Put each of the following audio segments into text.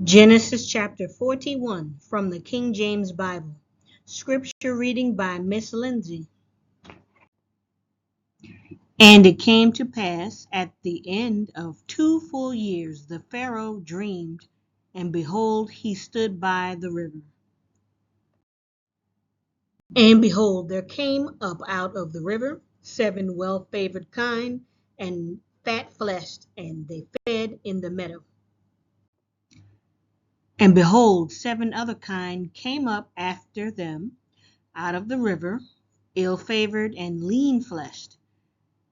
Genesis chapter 41 from the King James Bible. Scripture reading by Miss Lindsay. And it came to pass at the end of 2 full years, the Pharaoh dreamed, and behold, he stood by the river. And behold, there came up out of the river 7 well-favored kine and fat-fleshed, and they fed in the meadow. And behold, 7 other kine came up after them out of the river, ill-favored and lean-fleshed,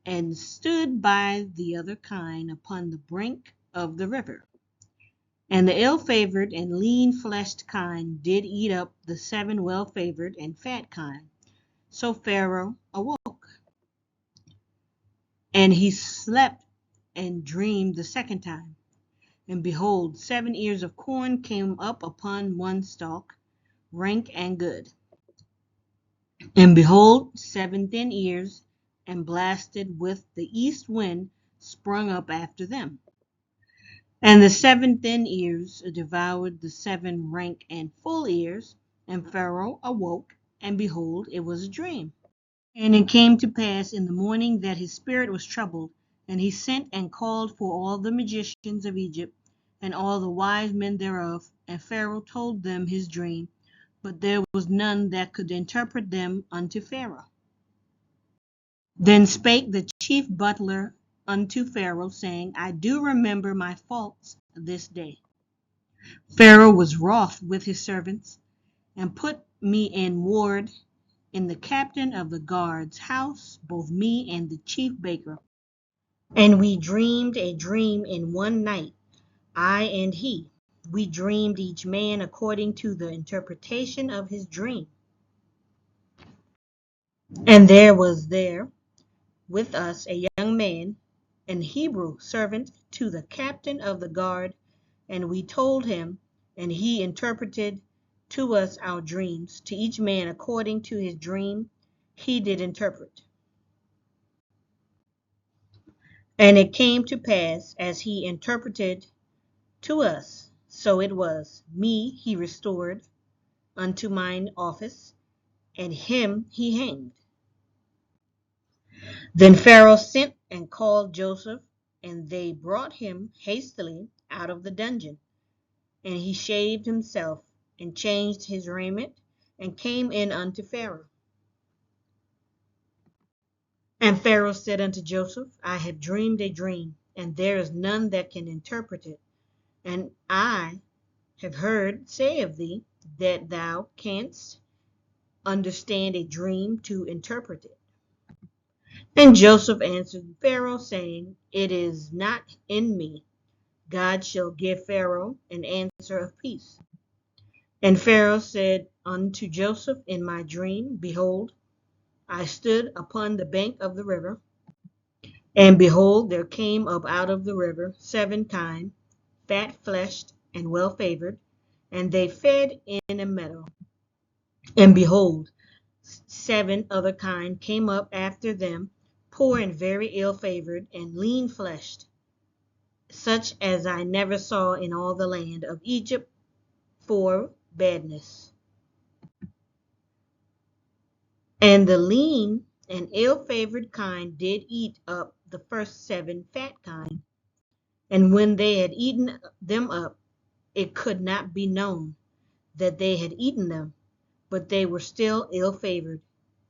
and stood by the other kine upon the brink of the river. And the ill-favored and lean-fleshed kine did eat up the 7 well-favored and fat kine. So Pharaoh awoke, and he slept and dreamed the second time. And behold, 7 ears of corn came up upon one stalk, rank and good. And behold, 7 thin ears, and blasted with the east wind, sprung up after them. And the 7 thin ears devoured the 7 rank and full ears. And Pharaoh awoke, and behold, it was a dream. And it came to pass in the morning that his spirit was troubled, and he sent and called for all the magicians of Egypt, and all the wise men thereof. And Pharaoh told them his dream, but there was none that could interpret them unto Pharaoh. Then spake the chief butler unto Pharaoh, saying, I do remember my faults this day. Pharaoh was wroth with his servants, and put me in ward in the captain of the guard's house, both me and the chief baker. And we dreamed a dream in one night, I and he. We dreamed each man according to the interpretation of his dream. And there was there with us a young man, an Hebrew servant to the captain of the guard, and we told him, and he interpreted to us our dreams, to each man according to his dream he did interpret. And it came to pass, as he interpreted to us, so it was. Me he restored unto mine office, and him he hanged. Then Pharaoh sent and called Joseph, and they brought him hastily out of the dungeon. And he shaved himself, and changed his raiment, and came in unto Pharaoh. And Pharaoh said unto Joseph, I have dreamed a dream, and there is none that can interpret it. And I have heard say of thee that thou canst understand a dream to interpret it. And Joseph answered Pharaoh, saying, It is not in me. God shall give Pharaoh an answer of peace. And Pharaoh said unto Joseph in my dream, Behold, I stood upon the bank of the river, and behold, there came up out of the river 7 kine, fat-fleshed and well-favored, and they fed in a meadow. And behold, 7 other kine came up after them, poor and very ill-favored, and lean-fleshed, such as I never saw in all the land of Egypt for badness. And the lean and ill-favored kine did eat up the first 7 fat kine. And when they had eaten them up, it could not be known that they had eaten them, but they were still ill-favored,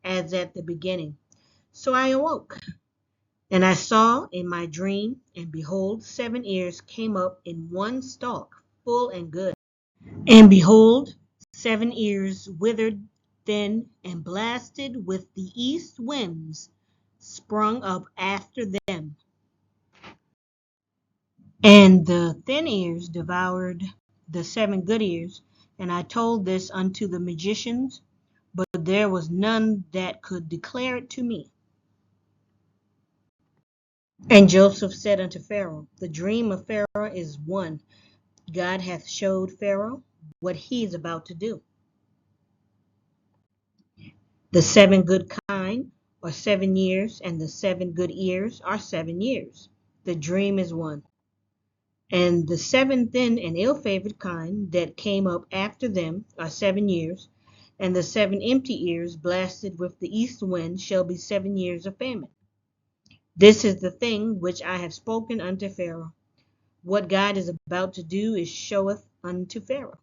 as at the beginning. So I awoke, and I saw in my dream, and behold, 7 ears came up in one stalk, full and good. And behold, 7 ears withered, thin, and blasted with the east winds, sprung up after them. And the thin ears devoured the 7 good ears. And I told this unto the magicians, but there was none that could declare it to me. And Joseph said unto Pharaoh, The dream of Pharaoh is one. God hath showed Pharaoh what he is about to do. The 7 good kine are 7 years, and the 7 good ears are 7 years. The dream is one. And the seventh then and ill-favored kind that came up after them are 7 years, and the 7 empty years blasted with the east wind shall be 7 years of famine. This is the thing which I have spoken unto Pharaoh. What God is about to do is showeth unto Pharaoh.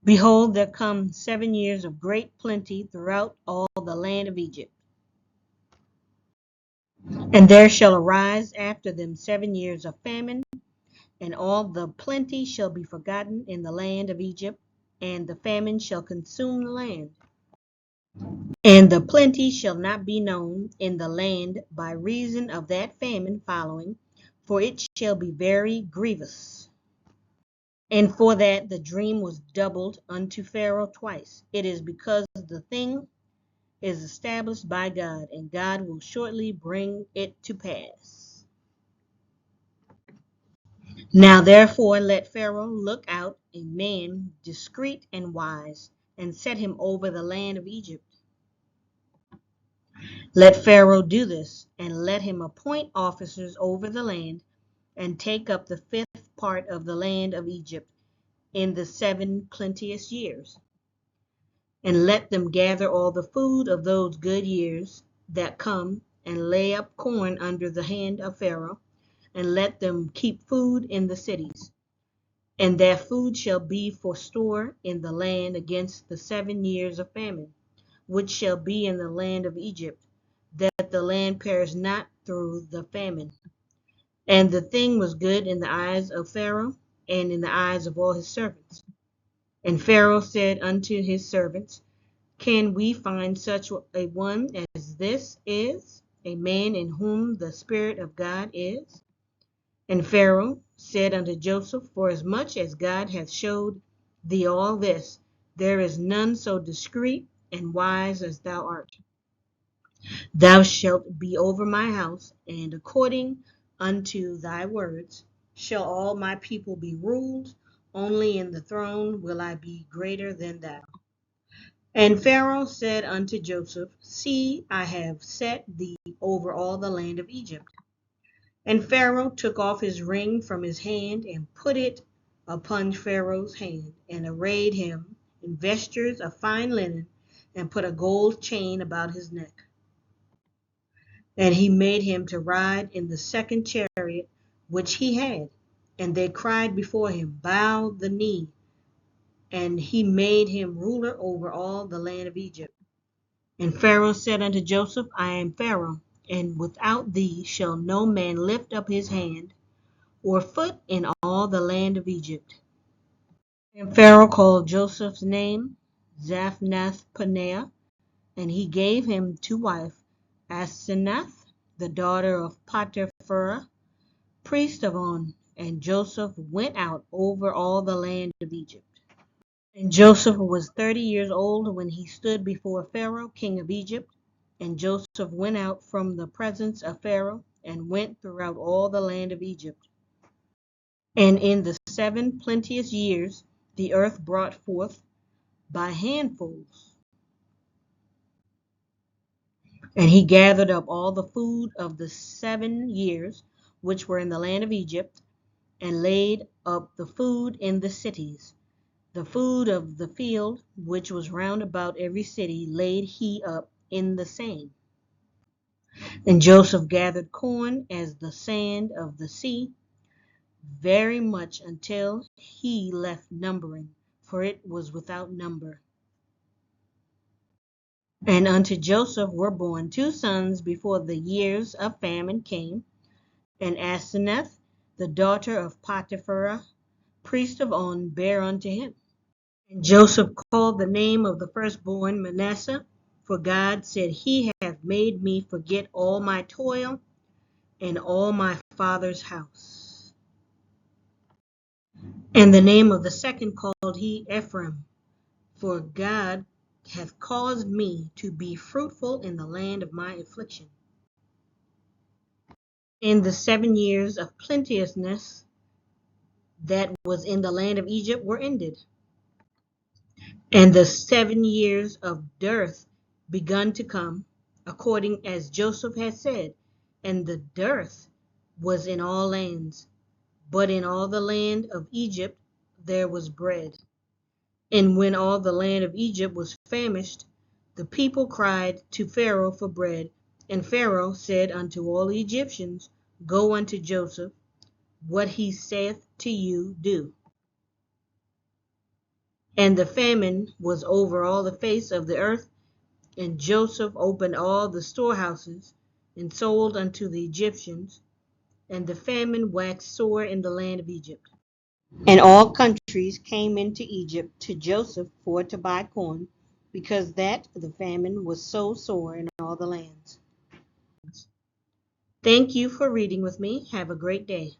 Behold, there come 7 years of great plenty throughout all the land of Egypt. And there shall arise after them 7 years of famine, and all the plenty shall be forgotten in the land of Egypt, and the famine shall consume the land. And the plenty shall not be known in the land by reason of that famine following, for it shall be very grievous. And for that the dream was doubled unto Pharaoh twice. It is because the thing is established by God, and God will shortly bring it to pass. Now therefore let Pharaoh look out a man discreet and wise, and set him over the land of Egypt. Let Pharaoh do this, and let him appoint officers over the land, and take up the fifth part of the land of Egypt in the 7 plenteous years. And let them gather all the food of those good years that come, and lay up corn under the hand of Pharaoh, and let them keep food in the cities. And that food shall be for store in the land against the 7 years of famine, which shall be in the land of Egypt, that the land perish not through the famine. And the thing was good in the eyes of Pharaoh, and in the eyes of all his servants. And Pharaoh said unto his servants, Can we find such a one as this is, a man in whom the Spirit of God is? And Pharaoh said unto Joseph, Forasmuch as God hath showed thee all this, there is none so discreet and wise as thou art. Thou shalt be over my house, and according unto thy words shall all my people be ruled. Only in the throne will I be greater than thou. And Pharaoh said unto Joseph, See, I have set thee over all the land of Egypt. And Pharaoh took off his ring from his hand, and put it upon Pharaoh's hand, and arrayed him in vestures of fine linen, and put a gold chain about his neck. And he made him to ride in the second chariot which he had. And they cried before him, Bow the knee. And he made him ruler over all the land of Egypt. And Pharaoh said unto Joseph, I am Pharaoh, and without thee shall no man lift up his hand or foot in all the land of Egypt. And Pharaoh called Joseph's name Zaphnath-Paneah, and he gave him to wife Asenath, the daughter of Potiphar, priest of On. And Joseph went out over all the land of Egypt. And Joseph was 30 years old when he stood before Pharaoh, king of Egypt. And Joseph went out from the presence of Pharaoh, and went throughout all the land of Egypt. And in the 7 plenteous years the earth brought forth by handfuls. And he gathered up all the food of the 7 years which were in the land of Egypt, and laid up the food in the cities. The food of the field, which was round about every city, laid he up in the same. And Joseph gathered corn as the sand of the sea, very much until he left numbering, for it was without number. And unto Joseph were born 2 sons before the years of famine came, and Asenath, the daughter of Potiphar, priest of On, bare unto him. And Joseph called the name of the firstborn Manasseh, for God said, He hath made me forget all my toil and all my father's house. And the name of the second called he Ephraim, for God hath caused me to be fruitful in the land of my affliction. And the 7 years of plenteousness that was in the land of Egypt were ended. And the 7 years of dearth begun to come, according as Joseph had said, and the dearth was in all lands, but in all the land of Egypt there was bread. And when all the land of Egypt was famished, the people cried to Pharaoh for bread. And Pharaoh said unto all the Egyptians, Go unto Joseph, what he saith to you, do. And the famine was over all the face of the earth, and Joseph opened all the storehouses, and sold unto the Egyptians, and the famine waxed sore in the land of Egypt. And all countries came into Egypt to Joseph for to buy corn, because that the famine was so sore in all the lands. Thank you for reading with me. Have a great day.